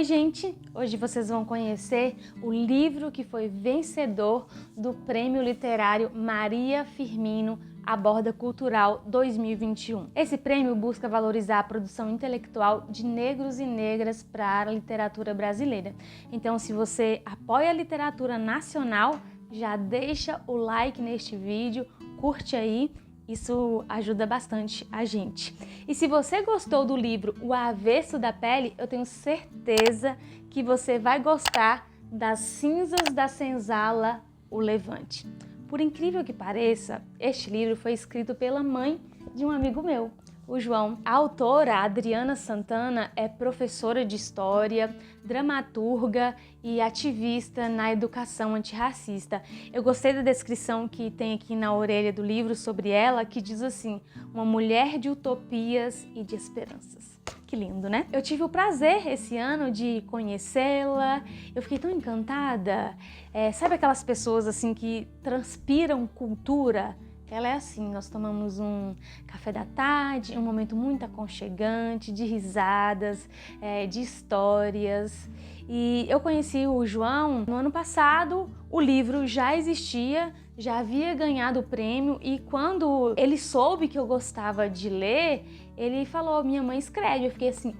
Oi gente, hoje vocês vão conhecer o livro que foi vencedor do Prêmio Literário Maria Firmino Aborda Cultural 2021. Esse prêmio busca valorizar a produção intelectual de negros e negras para a literatura brasileira. Então, se você apoia a literatura nacional, já deixa o like neste vídeo, curte aí. Isso ajuda bastante a gente. E se você gostou do livro O Avesso da Pele, eu tenho certeza que você vai gostar das Cinzas da Senzala, O Levante. Por incrível que pareça, este livro foi escrito pela mãe de um amigo meu, o João. A autora, Adriana Santana, é professora de história, dramaturga e ativista na educação antirracista. Eu gostei da descrição que tem aqui na orelha do livro sobre ela, que diz assim: uma mulher de utopias e de esperanças. Que lindo, né? Eu tive o prazer esse ano de conhecê-la, eu fiquei tão encantada. Sabe aquelas pessoas assim que transpiram cultura? Ela é assim, nós tomamos um café da tarde, um momento muito aconchegante, de risadas, de histórias. E eu conheci o João no ano passado, o livro já existia, já havia ganhado o prêmio e quando ele soube que eu gostava de ler, ele falou, minha mãe escreve. Eu fiquei assim...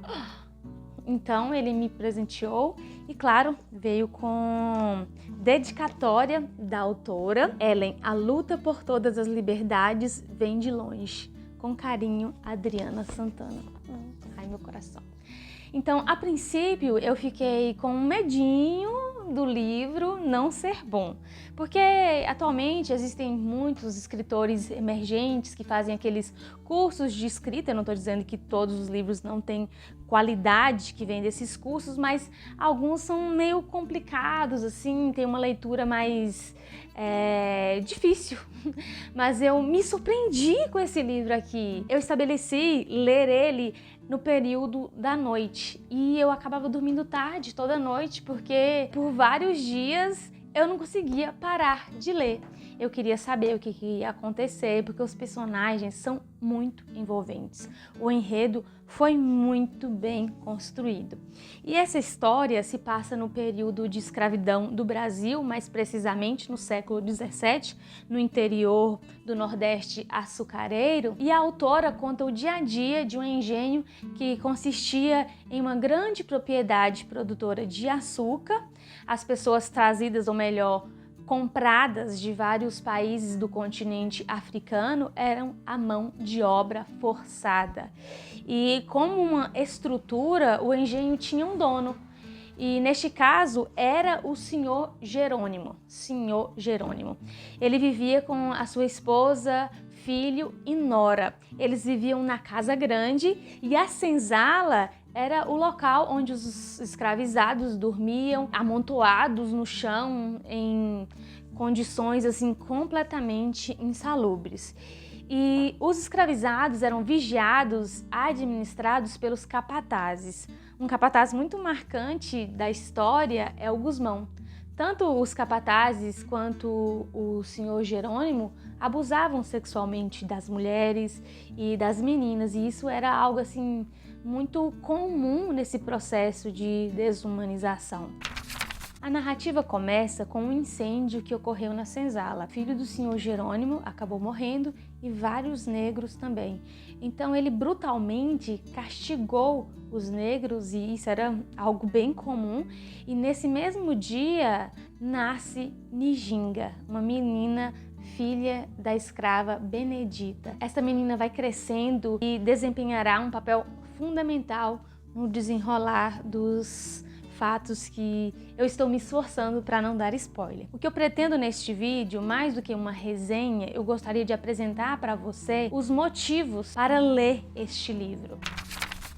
Então ele me presenteou e, claro, veio com dedicatória da autora Ellen. A luta por todas as liberdades vem de longe. Com carinho, Adriana Santana. Ai, meu coração. Então, a princípio, eu fiquei com um medinho do livro não ser bom, porque atualmente existem muitos escritores emergentes que fazem aqueles cursos de escrita. Eu não estou dizendo que todos os livros não têm qualidade que vem desses cursos, mas alguns são meio complicados, assim, tem uma leitura mais difícil. Mas eu me surpreendi com esse livro aqui. Eu estabeleci ler ele no período da noite e eu acabava dormindo tarde toda noite porque por vários dias eu não conseguia parar de ler. Eu queria saber o que ia acontecer porque os personagens são muito envolventes. O enredo foi muito bem construído. E essa história se passa no período de escravidão do Brasil, mais precisamente no século XVII, no interior do Nordeste açucareiro. E a autora conta o dia a dia de um engenho que consistia em uma grande propriedade produtora de açúcar. As pessoas trazidas, ou melhor, compradas de vários países do continente africano eram a mão de obra forçada. E como uma estrutura, o engenho tinha um dono. E neste caso era o senhor Jerônimo. Senhor Jerônimo. Ele vivia com a sua esposa, filho e nora. Eles viviam na casa grande e a senzala era o local onde os escravizados dormiam, amontoados no chão em condições assim completamente insalubres. E os escravizados eram vigiados, administrados pelos capatazes. Um capataz muito marcante da história é o Gusmão. Tanto os capatazes quanto o senhor Jerônimo abusavam sexualmente das mulheres e das meninas, e isso era algo assim muito comum nesse processo de desumanização. A narrativa começa com um incêndio que ocorreu na senzala. O filho do senhor Jerônimo acabou morrendo e vários negros também. Então ele brutalmente castigou os negros e isso era algo bem comum. E nesse mesmo dia nasce Nijinga, uma menina filha da escrava Benedita. Essa menina vai crescendo e desempenhará um papel fundamental no desenrolar dos fatos que eu estou me esforçando para não dar spoiler. O que eu pretendo neste vídeo, mais do que uma resenha, eu gostaria de apresentar para você os motivos para ler este livro.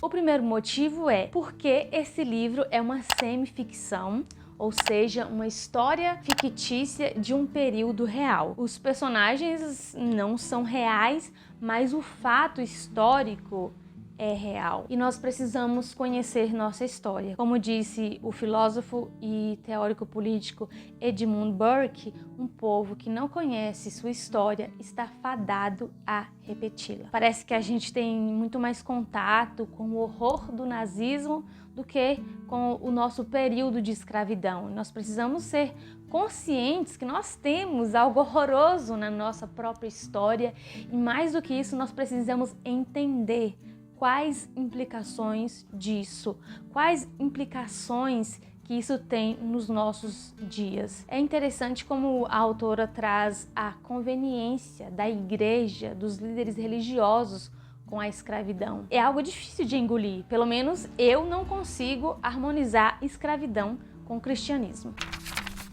O primeiro motivo é porque esse livro é uma semificção, ou seja, uma história fictícia de um período real. Os personagens não são reais, mas o fato histórico é real e nós precisamos conhecer nossa história. Como disse o filósofo e teórico político Edmund Burke, um povo que não conhece sua história está fadado a repeti-la. Parece que a gente tem muito mais contato com o horror do nazismo do que com o nosso período de escravidão. Nós precisamos ser conscientes que nós temos algo horroroso na nossa própria história e, mais do que isso, nós precisamos entender quais implicações disso, quais implicações que isso tem nos nossos dias. É interessante como a autora traz a conveniência da igreja, dos líderes religiosos com a escravidão. É algo difícil de engolir, pelo menos eu não consigo harmonizar escravidão com o cristianismo.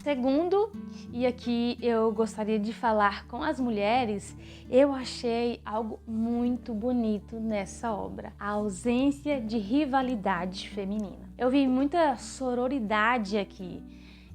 Segundo, e aqui eu gostaria de falar com as mulheres, eu achei algo muito bonito nessa obra, a ausência de rivalidade feminina. Eu vi muita sororidade aqui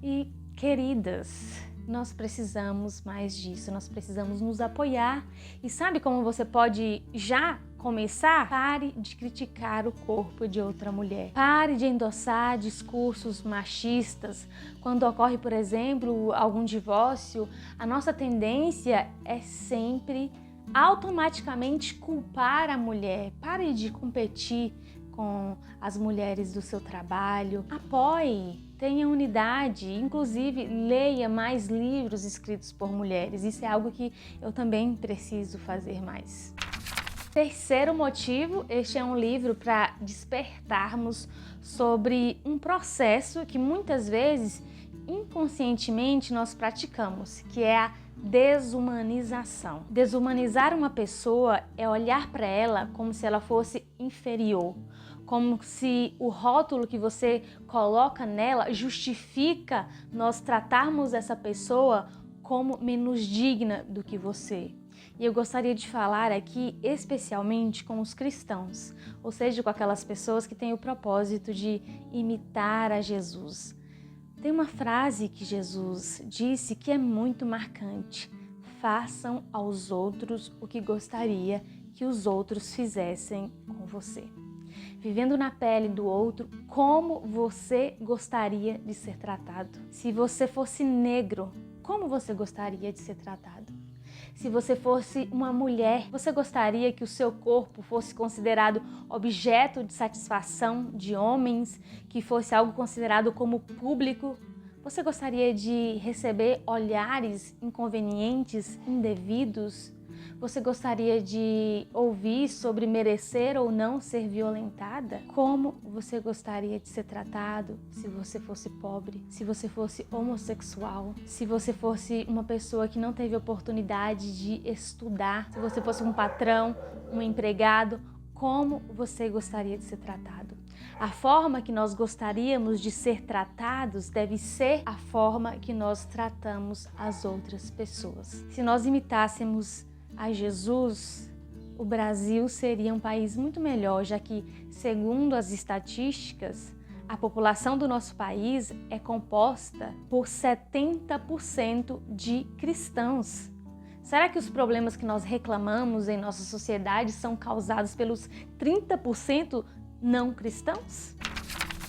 e, queridas, nós precisamos mais disso, nós precisamos nos apoiar. E sabe como você pode já começar? Pare de criticar o corpo de outra mulher. Pare de endossar discursos machistas. Quando ocorre, por exemplo, algum divórcio, a nossa tendência é sempre automaticamente culpar a mulher. Pare de competir com as mulheres do seu trabalho. Apoie, tenha unidade, inclusive leia mais livros escritos por mulheres. Isso é algo que eu também preciso fazer mais. Terceiro motivo, este é um livro para despertarmos sobre um processo que muitas vezes, inconscientemente, nós praticamos, que é a desumanização. Desumanizar uma pessoa é olhar para ela como se ela fosse inferior, como se o rótulo que você coloca nela justifica nós tratarmos essa pessoa como menos digna do que você. E eu gostaria de falar aqui especialmente com os cristãos, ou seja, com aquelas pessoas que têm o propósito de imitar a Jesus. Tem uma frase que Jesus disse que é muito marcante: façam aos outros o que gostaria que os outros fizessem com você. Vivendo na pele do outro, como você gostaria de ser tratado? Se você fosse negro, como você gostaria de ser tratado? Se você fosse uma mulher, você gostaria que o seu corpo fosse considerado objeto de satisfação de homens, que fosse algo considerado como público? Você gostaria de receber olhares inconvenientes, indevidos? Você gostaria de ouvir sobre merecer ou não ser violentada? Como você gostaria de ser tratado se você fosse pobre, se você fosse homossexual, se você fosse uma pessoa que não teve oportunidade de estudar, se você fosse um patrão, um empregado? Como você gostaria de ser tratado? A forma que nós gostaríamos de ser tratados deve ser a forma que nós tratamos as outras pessoas. Se nós imitássemos a Jesus, o Brasil seria um país muito melhor, já que, segundo as estatísticas, a população do nosso país é composta por 70% de cristãos. Será que os problemas que nós reclamamos em nossa sociedade são causados pelos 30% não cristãos?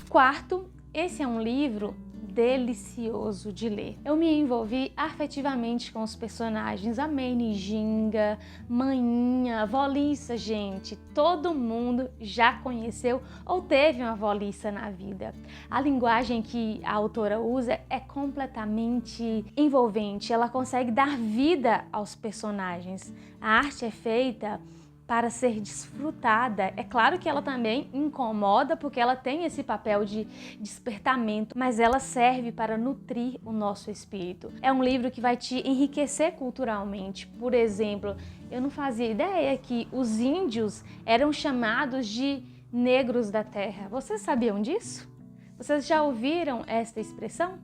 Quarto, esse é um livro delicioso de ler. Eu me envolvi afetivamente com os personagens, amei Nijinga, Maninha, Voliça, gente. Todo mundo já conheceu ou teve uma Voliça na vida. A linguagem que a autora usa é completamente envolvente, ela consegue dar vida aos personagens. A arte é feita para ser desfrutada. É claro que ela também incomoda porque ela tem esse papel de despertamento, mas ela serve para nutrir o nosso espírito. É um livro que vai te enriquecer culturalmente. Por exemplo, eu não fazia ideia que os índios eram chamados de negros da terra. Vocês sabiam disso? Vocês já ouviram esta expressão?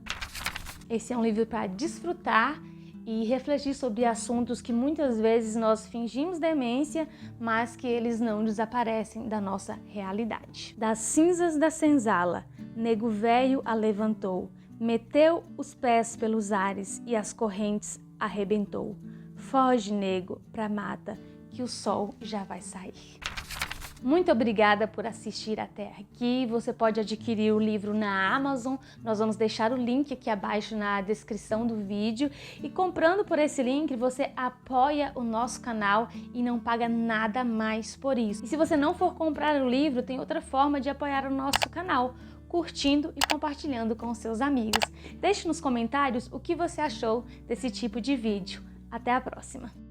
Esse é um livro para desfrutar e refletir sobre assuntos que muitas vezes nós fingimos demência, mas que eles não desaparecem da nossa realidade. Das cinzas da senzala, nego velho a levantou, meteu os pés pelos ares e as correntes arrebentou. Foge, nego, pra mata, que o sol já vai sair. Muito obrigada por assistir até aqui. Você pode adquirir o livro na Amazon. Nós vamos deixar o link aqui abaixo na descrição do vídeo. E comprando por esse link, você apoia o nosso canal e não paga nada mais por isso. E se você não for comprar o livro, tem outra forma de apoiar o nosso canal, curtindo e compartilhando com os seus amigos. Deixe nos comentários o que você achou desse tipo de vídeo. Até a próxima!